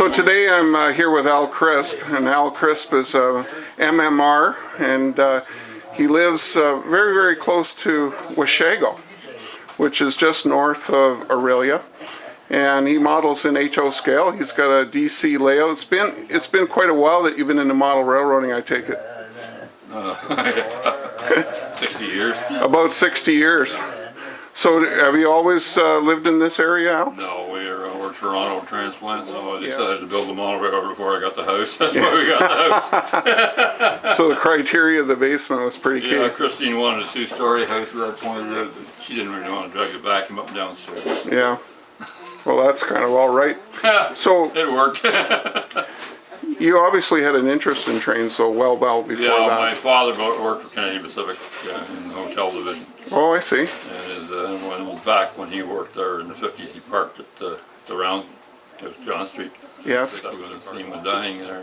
So today I'm here with Al Crisp, and Al Crisp is a MMR, and he lives very, very close to Washago, which is just north of Aurelia, and he models in HO scale. He's got a DC layout. It's been quite a while that you've been into model railroading, I take it. 60 years. About 60 years. So have you always lived in this area, Al? No, we're Toronto transplant, so I decided to build the model railroad before I got the house. That's why we got the house. So the criteria of the basement was pretty key. Yeah, Christine wanted a two-story house at that point. She didn't really want to drag the vacuum up and downstairs. Yeah. Well, that's kind of all right. So it worked. You obviously had an interest in trains, so well before that. Yeah, my father worked for Canadian Pacific in the hotel division. Oh, I see. And back when he worked there in the 50s, he parked at the round, it was John Street. Yes. His name was dying there.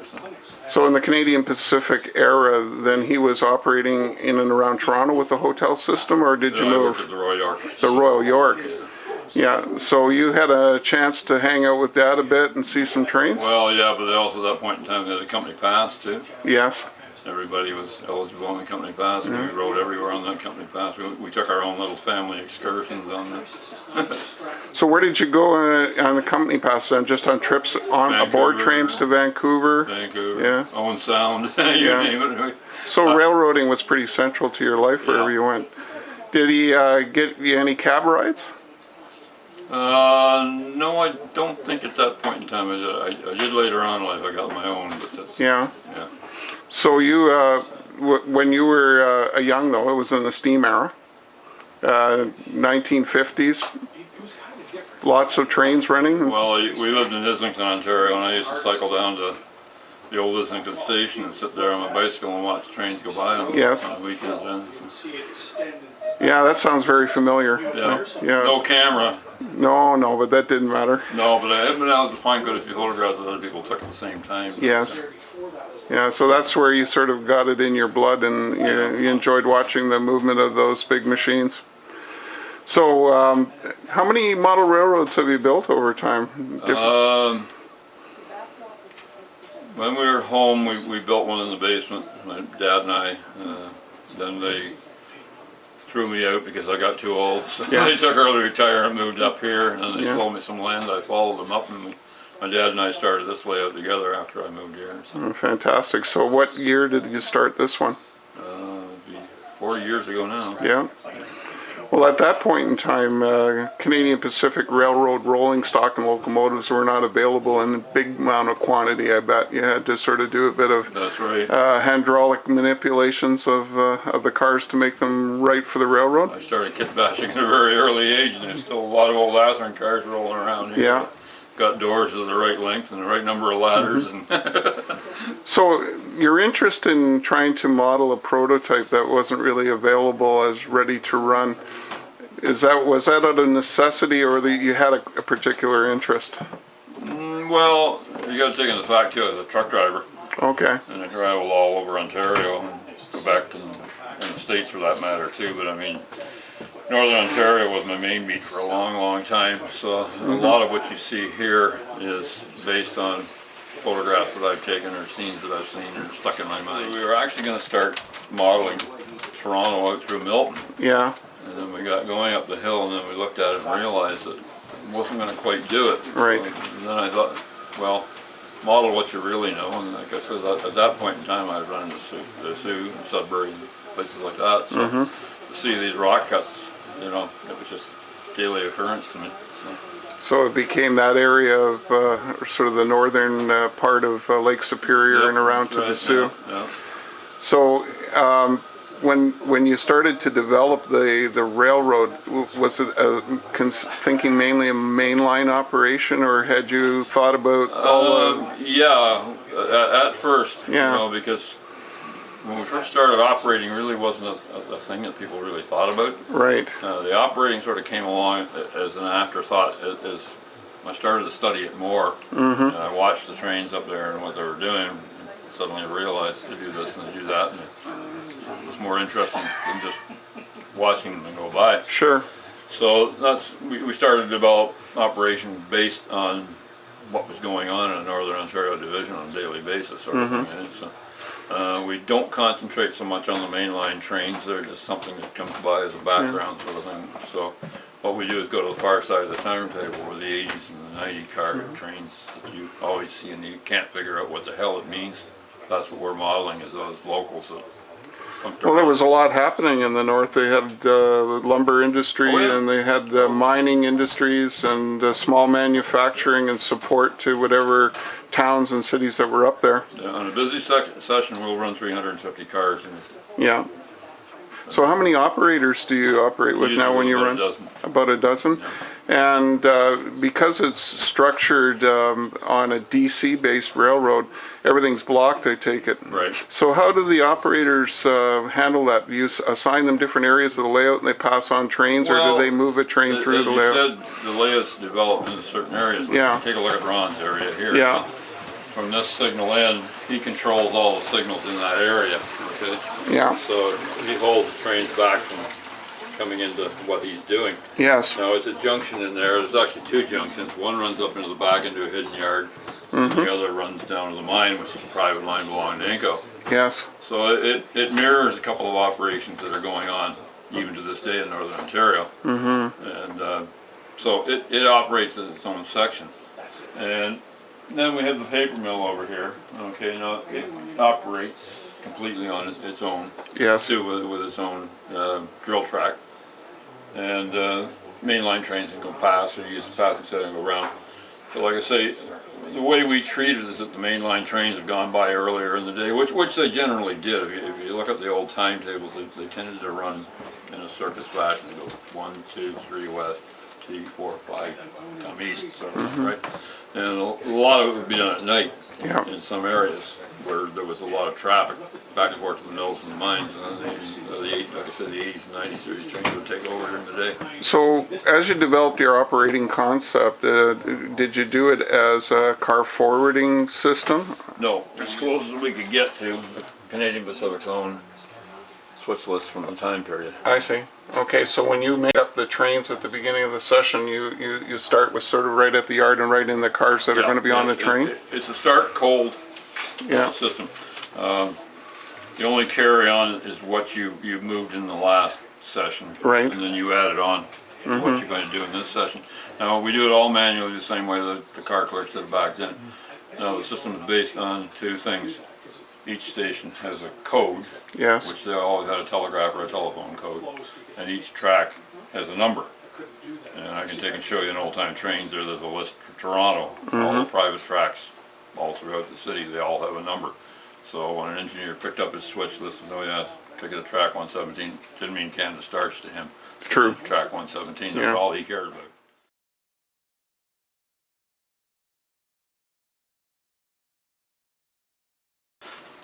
So in the Canadian Pacific era, then he was operating in and around Toronto with the hotel system, or did you move? I worked at the Royal York. The Royal York. Yeah, so you had a chance to hang out with Dad a bit and see some trains? Well, yeah, but they also at that point in time had a company pass too. Yes. Everybody was eligible on the company pass, and we rode everywhere on that company pass. We took our own little family excursions on this. So where did you go on the company pass then? Just on trips on aboard trains to Vancouver? Vancouver, yeah. Owen Sound, you name it. So railroading was pretty central to your life wherever you went. Did he get you any cab rides? No, I don't think at that point in time I did later on in life. I got my own, but that's, yeah. Yeah. So you, when you were young though, it was in the steam era, 1950s, lots of trains running? Well, we lived in Islington, Ontario, and I used to cycle down to the old Islington station and sit there on my bicycle and watch the trains go by on the weekends. Yeah, that sounds very familiar. Yeah. Yeah. No camera. No, but that didn't matter. No, but I have been able to find quite a few photographs that other people took at the same time. Yes. Yeah, so that's where you sort of got it in your blood, and you enjoyed watching the movement of those big machines. So, how many model railroads have you built over time? When we were home, we built one in the basement, my dad and I. Then they threw me out because I got too old. So they took early retirement, moved up here, and then they sold me some land. I followed them up, and my dad and I started this layout together after I moved here. So. Oh, fantastic. So what year did you start this one? It'd be 4 years ago now. Yeah. Well, at that point in time, Canadian Pacific Railroad rolling stock and locomotives were not available in a big amount of quantity. I bet you had to sort of do a bit of hydraulic manipulations of the cars to make them right for the railroad. I started KITBASHING at a very early age, and there's still a lot of old Athearn cars rolling around here. Yeah. Got doors of the right length and the right number of ladders. So your interest in trying to model a prototype that wasn't really available as ready to run, was that out of necessity, or that you had a particular interest? Well, you got to take into fact too, I was a truck driver. Okay. And I traveled all over Ontario and Quebec and the States for that matter too. But I mean, Northern Ontario was my main beat for a long, long time. So a lot of what you see here is based on photographs that I've taken or scenes that I've seen or stuck in my mind. We were actually going to start modeling Toronto out through Milton. Yeah. And then we got going up the hill, and then we looked at it and realized that it wasn't going to quite do it. Right. So, and then I thought, well, model what you really know. And like I said, at that point in time, I was running the Sioux and Sudbury and places like that. So to see these rock cuts, you know, it was just daily occurrence to me. So it became that area of sort of the northern part of Lake Superior and around to the Sioux. Yeah. So when you started to develop the railroad, was it thinking mainly a mainline operation, or had you thought about all the... Yeah, at first, you know, because when we first started operating, really wasn't a thing that people really thought about. Right. The operating sort of came along as an afterthought as I started to study it more. And I watched the trains up there and what they were doing, and suddenly realized to do this and to do that. And it was more interesting than just watching them go by. Sure. So we started to develop operations based on what was going on in the Northern Ontario Division on a daily basis, sort of thing. And so, we don't concentrate so much on the mainline trains. They're just something that comes by as a background sort of thing. So what we do is go to the far side of the timetable where the 80s and the 90 car trains that you always see and you can't figure out what the hell it means. That's what we're modeling, is those locals that come to. Well, there was a lot happening in the north. They had the lumber industry, and they had mining industries and small manufacturing and support to whatever towns and cities that were up there. On a busy session, we'll run 350 cars. Yeah. So how many operators do you operate with now when you run? About a dozen. Yeah. And because it's structured on a DC-based railroad, everything's blocked, I take it. Right. So how do the operators handle that? Do you assign them different areas of the layout and they pass on trains, or do they move a train through the layout? As you said, the layout's developed into certain areas. Yeah. Take a look at Ron's area here. Yeah. From this signal end, he controls all the signals in that area. Okay. Yeah. So he holds the trains back from coming into what he's doing. Yes. Now, it's a junction in there. There's actually two junctions. One runs up into the back into a hidden yard. And the other runs down to the mine, which is a private mine belonging to Inco. Yes. So it mirrors a couple of operations that are going on even to this day in Northern Ontario. And so it operates in its own section. And then we have the paper mill over here. Okay, now it operates completely on its own. Yes. Too, with its own drill track. And mainline trains can go past, or use the passing setting and go around. So like I say, the way we treat it is that the mainline trains have gone by earlier in the day, which they generally did. If you look at the old timetables, they tended to run in a circus fashion. They go 1, 2, 3 west, 2, 4, 5, come east, sort of, right? And a lot of it would be done at night in some areas where there was a lot of traffic back and forth to the mills and the mines. And then like I said, the 80s and 90s, these trains would take over during the day. So as you developed your operating concept, did you do it as a car forwarding system? No, as close as we could get to the Canadian Pacific's own switch list from the time period. I see. Okay, so when you make up the trains at the beginning of the session, you start with sort of right at the yard and right in the cars that are going to be on the train? It's a start cold system. The only carry on is what you've moved in the last session. Right. And then you add it on to what you're going to do in this session. Now, we do it all manually the same way that the car clerks did it back then. Now, the system is based on two things. Each station has a code, which they always had a telegraph or a telephone code, and each track has a number. And I can take and show you in old-time trains there's a list for Toronto, all the private tracks all throughout the city, they all have a number. So when an engineer picked up his switch list and, oh yeah, ticket of track 117, didn't mean Canada starts to him. True. Track 117, that's all he cared about.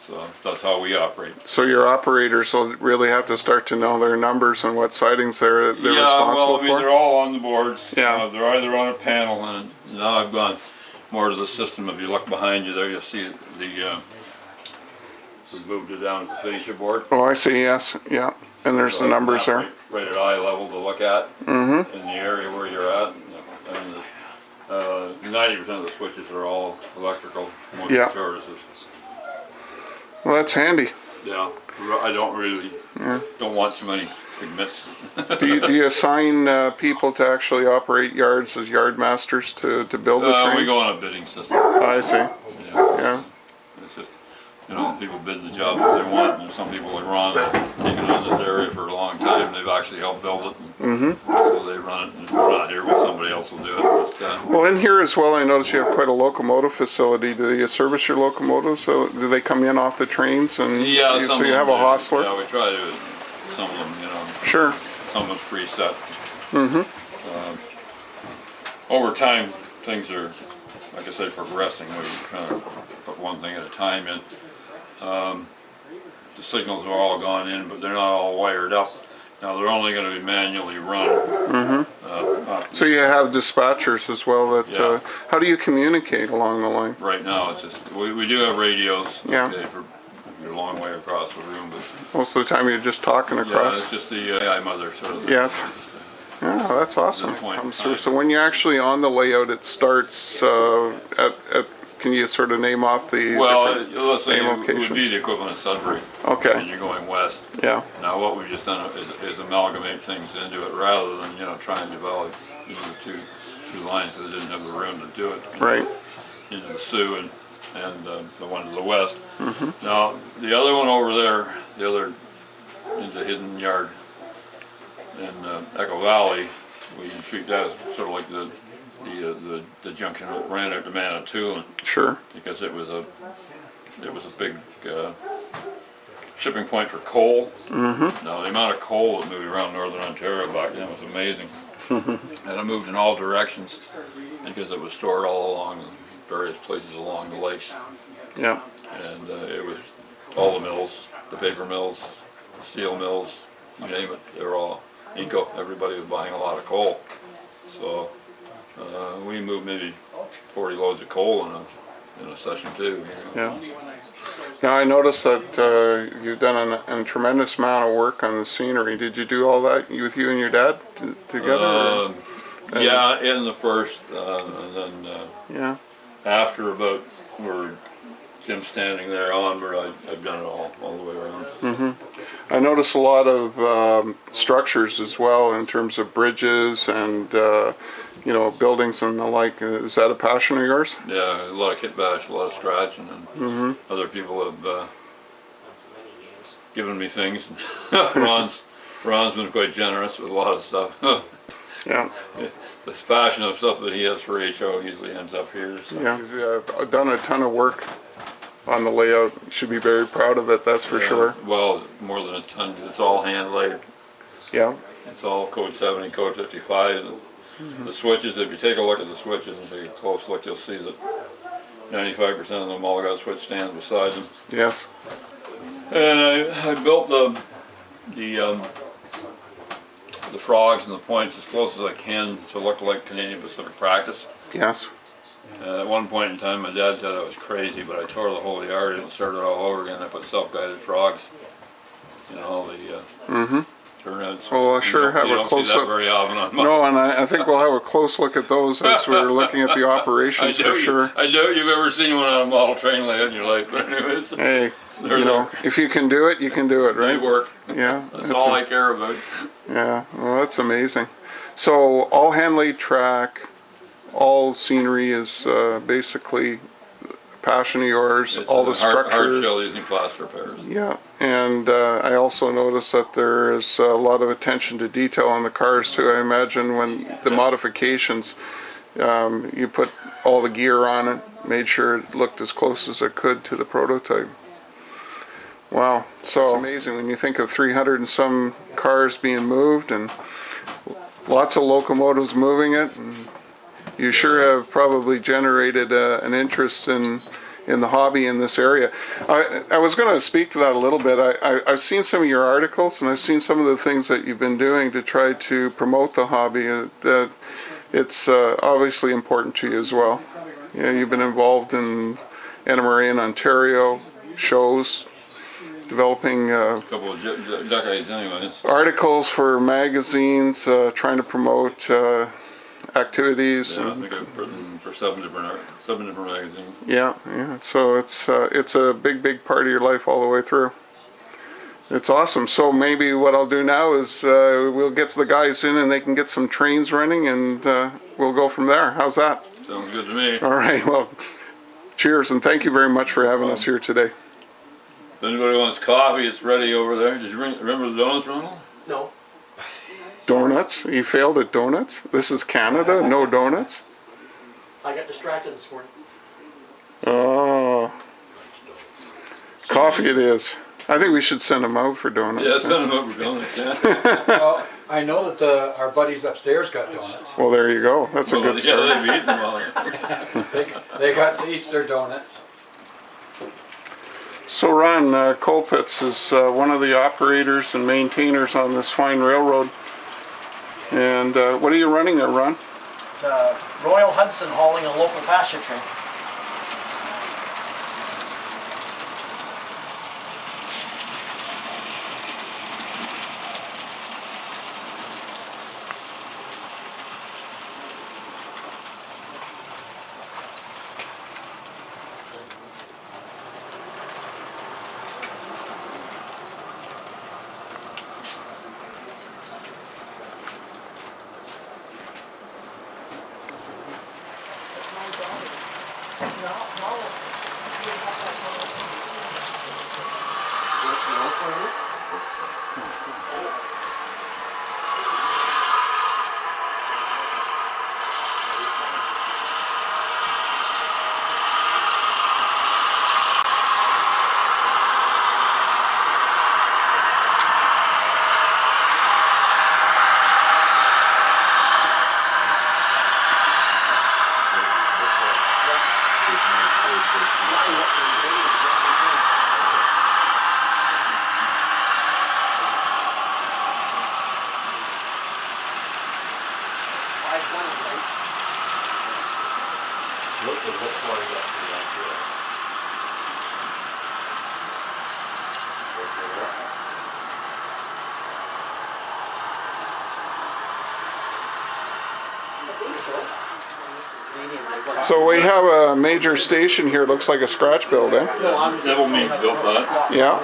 So that's how we operate. So your operators will really have to start to know their numbers and what sidings they're responsible for? They're all on the boards. Yeah. They're either on a panel, and now I've gone more to the system. If you look behind you there, you'll see we've moved it down to the fascia board. Oh, I see, yes, yeah. And there's the numbers there. Right at eye level to look at in the area where you're at. And 90% of the switches are all electrical, most services. Well, that's handy. Yeah, I don't really don't want too many admits. do you assign people to actually operate yards as yard masters to build the trains? We go on a bidding system. I see. Yeah. It's just, people bid the job that they want, and some people like Ron have taken on this area for a long time. They've actually helped build it. So they run it, and we're not here, but somebody else will do it. But, well, in here as well, I notice you have quite a locomotive facility. Do you service your locomotives? So do they come in off the trains? And so you have a hostler? Yeah, we try to. Some of them, Sure. Some of them's preset. Over time, things are, like I say, progressing. We're trying to put one thing at a time in. The signals are all gone in, but they're not all wired up. Now they're only going to be manually run. So you have dispatchers as well. That how do you communicate along the line? Right now, it's just we do have radios. Yeah. Okay, for you're a long way across the room, but most of the time you're just talking across. Yeah, it's just the AI mother sort of. Yes. Yeah, that's awesome. This point in Comes through. time. So when you're actually on the layout, it starts at can you sort of name off the Well, different let's say main it would locations? be the equivalent of Sudbury. Okay. And you're going west. Yeah. Now what we've just done is amalgamate things into it rather than, you know, try and develop, you know, two lines that didn't have the room to do it. Right. Into the Sioux and the one to the west. Now the other one over there, the other into Hidden Yard in Echo Valley, we treat that as sort of like the junction that ran out to Manitoulin. Sure. Because it was a big shipping point for coal. Now the amount of coal that moved around northern Ontario back then was amazing. And it moved in all directions because it was stored all along various places along the lakes. Yeah. And it was all the mills, the paper mills, the steel mills, you name it, they were all Inco. Everybody was buying a lot of coal. So we moved maybe 40 loads of coal in a session too. You know, Yeah. so. Now I noticed that you've done a tremendous amount of work on the scenery. Did you do all that with you and your dad together? Yeah, in the first, and then Yeah. after about where Jim's standing there onward, I've done it all the way around. I noticed a lot of structures as well in terms of bridges and you know, buildings and the like. Is that a passion of yours? Yeah, a lot of kitbash, a lot of scratching, and other people have given me things. Ron's been quite generous with a lot of stuff. Yeah. This passion of stuff that he has for HO usually ends up here. So. Yeah. You've done a ton of work on the layout. You should be very proud of it, that's for sure. Well, more than a ton. It's all hand laid. Yeah. It's all code 70, code 55. The switches, if you take a look at the switches and take a close look, you'll see that 95% of them all got switch stands beside them. Yes. And I built the frogs and the points as close as I can to look like Canadian Pacific practice. Yes. At one point in time, my dad said I was crazy, but I tore the whole yard and started all over again. I put self-guided frogs in all the turnouts. Well, I'll sure have you a don't close see that look. very often on mine. No, and I think we'll have a close look at those as we're looking at the operations for sure. I doubt you've ever seen one on a model train layout in your life, but anyways, Hey, you know, if you can do it, you can do it, they right? work. Yeah. That's all I care about. Yeah, well, that's amazing. So all hand-laid track, all scenery is basically passion of yours, It's all the hard structures. shell using plaster repairs. Yeah, and I also noticed that there is a lot of attention to detail on the cars too. I imagine when the modifications, you put all the gear on it, made sure it looked as close as it could to the prototype. Wow, so it's amazing when you think of 300 and some cars being moved and lots of locomotives moving it. And you sure have probably generated an interest in the hobby in this area. I was going to speak to that a little bit. I've seen some of your articles and I've seen some of the things that you've been doing to try to promote the hobby. That it's obviously important to you as well. Yeah, you've been involved in Anna Marie in Ontario shows, developing A couple of decades anyways. articles for magazines, trying to promote activities. Yeah, I think I've written for seven different magazines. Yeah. So it's a big part of your life all the way through. It's awesome. So maybe what I'll do now is we'll get the guys in and they can get some trains running and we'll go from there. How's that? Sounds good to me. All right. Well, cheers and thank you very much for having us here today. If anybody wants coffee, it's ready over there. Did you remember the donuts, Ronald? No. Donuts? You failed at donuts? This is Canada? No donuts? I got distracted this morning. Oh. Coffee it is. I think we should send them out for donuts. Yeah, send them over donuts, yeah. Well, I know that our buddies upstairs got donuts. Well, there you go. That's a Well, good start. yeah, they've eaten them all. They got to eat their donut. So Ron, COLPITTS is one of the operators and maintainers on this fine railroad. And what are you running there, Ron? It's Royal Hudson hauling a local passenger train. So we have a major station here. Looks like a scratch build, eh? Devil Meat built that. Yeah.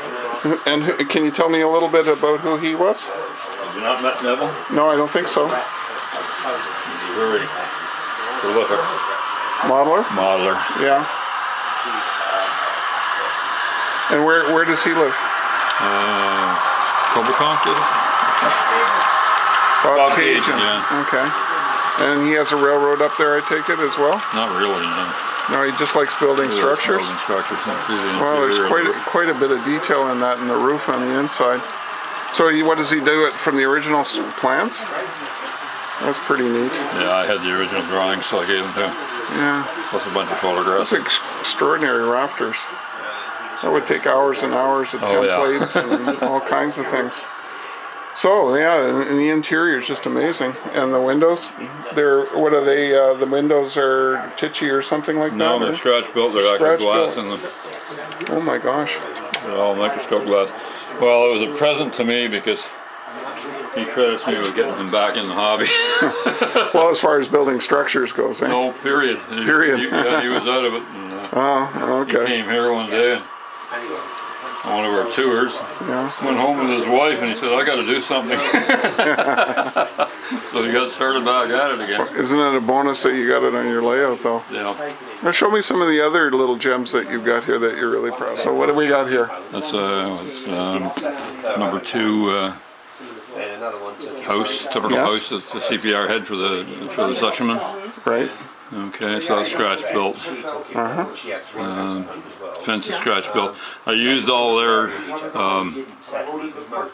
And can you tell me a little bit about who he was? Have you not met Neville? No, I don't think so. He's a very prolific Modeler? Yeah. And where does he live? Cobacon? Cajun. Yeah. Okay. And he has a railroad up there, I take it, as well? Not really, no. No, he just likes building structures? Building structures. Well, there's quite a bit of detail in that in the roof on the inside. So what does he do it from the original plans? That's pretty neat. Yeah, I had the original drawings, so I gave them to him. Yeah. Plus a bunch of photographs. That's extraordinary rafters. That would take hours and hours of templates and all kinds of things. So yeah, and the interior is just amazing. And the windows, what are they? The windows are titchy or something like that? No, they're scratch built. They're actually glass in them. Oh my gosh. They're all microscope glass. Well, it was a present to me because he credits me with getting him back in the hobby. Well, as far as building structures goes, eh? No, period. Period. He was out of it. And, oh, okay. He came here one day on one of our tours. Yeah. Went home with his wife and he said, I got to do something. So he got started back at it again. Isn't it a bonus that you got it on your layout, though? Yeah. Now show me some of the other little gems that you've got here that you're really proud of. So what do we got here? That's number 2 house, typical house. It's the CPR head for the suctionman. Right. Okay, so that's scratch built. Fence is scratch built. I used all their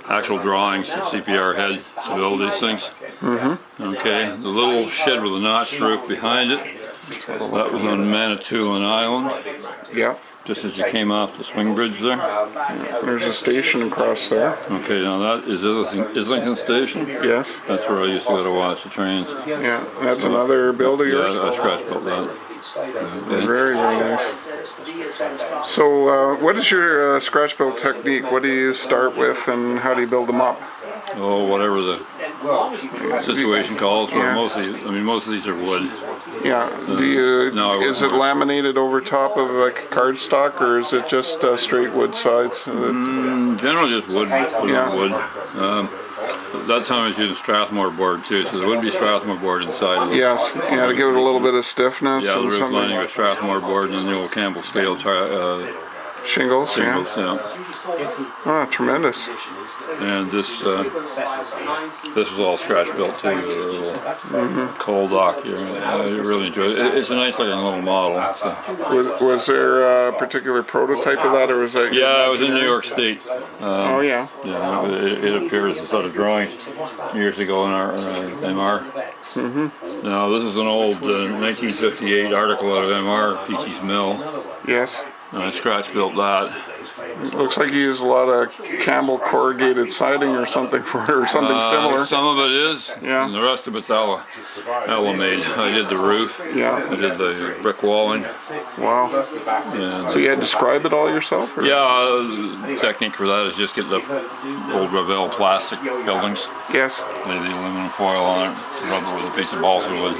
actual drawings, the CPR head, to build these things. Okay, the little shed with a notched roof behind it, that was on Manitoulin Island. Yeah. Just as you came off the swing bridge there. There's a station across there. Okay, now that is Islington Station. Yes. That's where I used to go to watch the trains. Yeah, that's another build of yours? Yeah, I scratch built that. Very, very nice. So what is your scratch build technique? What do you start with and how do you build them up? Oh, whatever the situation calls for. Most of these are wood. Yeah. Do you? Is it laminated over top of like cardstock, or is it just straight wood sides? Generally, just wood. Wood. That time I was using Strathmore board too, so there would be Strathmore board inside of it. Yes. Yeah, to give it a little bit of stiffness. Yeah, the and roof something. lining with Strathmore board and then the old Campbell scale shingles. yeah. Oh, tremendous. And this was all scratch built too, with a little coal dock here. I really enjoyed it. It's a nice looking little model. So. Was there a particular prototype of that, or was that? Yeah, it was in New York State. Oh yeah. Yeah, it appeared as a set of drawings years ago in our MR. Now this is an old 1958 article out of MR, Peachy's Mill. Yes. And I scratch built that. It looks like you use a lot of Campbell corrugated siding or something for it, or something similar. Some of it is, yeah. And the rest of it's made. I did the roof. Yeah. I did the brick walling. Wow. And, so you had to describe it all yourself? Or? Yeah, the technique for that is just get the old Revell plastic buildings. Yes. Lay the aluminum foil on it, rub it with a piece of balsa wood,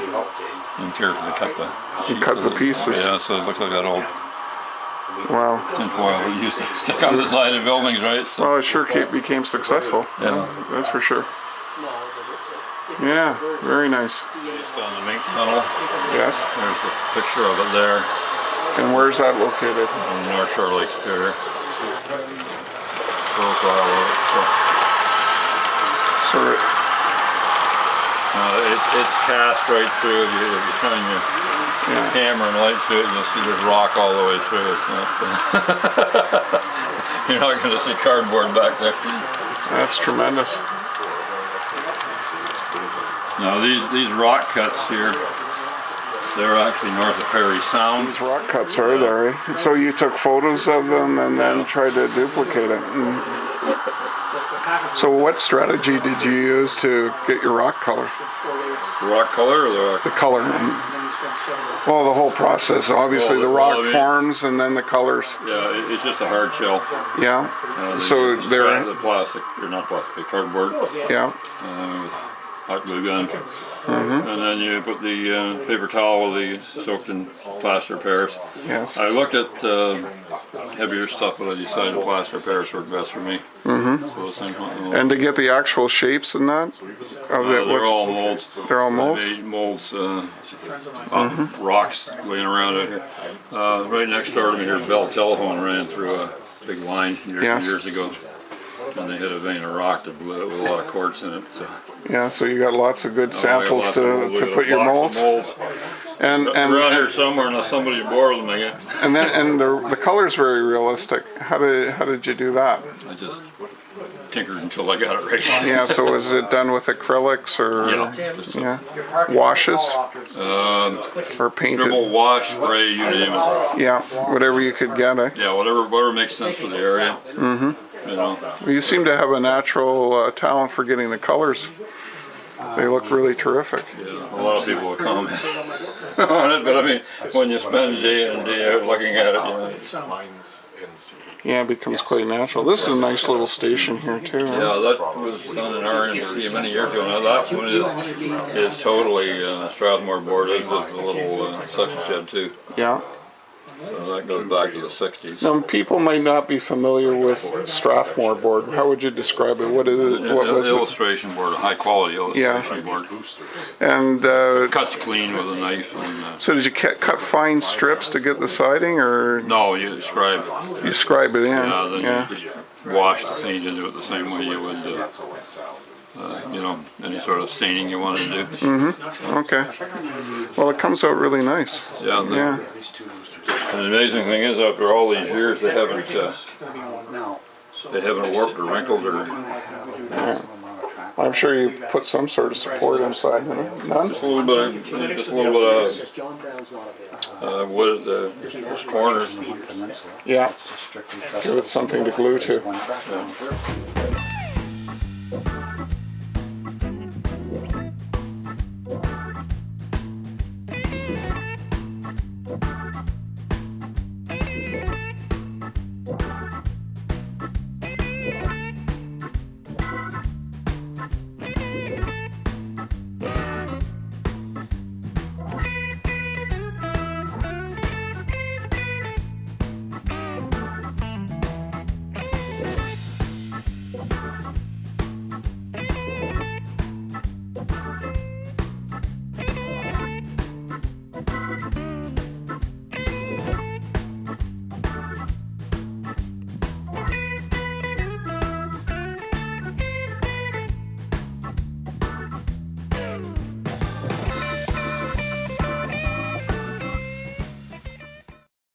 and carefully cut the sheets. You cut the pieces. Yeah, so it looks like that old wow. tin foil that you used to stick on the side of buildings, right? So, well, it sure became successful. Yeah. That's for sure. Yeah, very nice. Just on the mink tunnel. Yes. There's a picture of it there. And where's that located? On the North Shore Lake Superior. Profile of it. So it's cast right through. If you shine your camera and light through it, you'll see there's rock all the way through. It's not, you're not going to see cardboard back there. That's tremendous. Now these rock cuts here, they're actually north of Perry Sound. These rock cuts are there, eh? So you took photos of them and then tried to duplicate it. So what strategy did you use to get your rock color? The rock color or the rock? The color. Well, the whole process. Obviously the rock forms and then the colors. Yeah, it's just a hard shell. Yeah. So they're the plastic, or not plastic, cardboard. Yeah. hot glue gun. And then you put the paper towel with the soaked in plaster Paris. Yes. I looked at heavier stuff, but I decided plaster Paris worked best for me. So the same one. And to get the actual shapes and that? They're all molds. They're all molds? I made molds off rocks laying around it. Right next door to me here, Bell Telephone ran through a big line years ago. And they hit a vein of rock that blew it with a lot of quartz in it. So. Yeah, so you got lots of good samples to put your molds. And around here somewhere, unless somebody borrowed them again. And the color's very realistic. How did you do that? I just tinkered until I got it right. Yeah, so was it done with acrylics or washes or painted? Dribble, wash, spray, you name it. Yeah, whatever you could get. Yeah, whatever makes sense for the area. You know. You seem to have a natural talent for getting the colors. They look really terrific. Yeah, a lot of people will comment on it, but I mean, when you spend day in and day out looking at it, yeah, it becomes quite natural. This is a nice little station here too. Yeah, that was done in RNC many years ago. Now that one is totally Strathmore board. It's a little suction shed too. Yeah. So that goes back to the 60s. Now, people might not be familiar with Strathmore board. How would you describe it? What is it? What was it? Illustration board, a high quality illustration board. And cuts clean with a knife. And, so did you cut fine strips to get the siding, or no? You scribe. You scribe it in. Yeah, then you just wash the paint into it the same way you would. You know, any sort of staining you want to do. Okay. Well, it comes out really nice. Yeah. And the amazing thing is, after all these years, they haven't warped or wrinkled or. Yeah. I'm sure you put some sort of support inside. None? Just a little bit of wood at the corners. Yeah. Give it something to glue to. Yeah.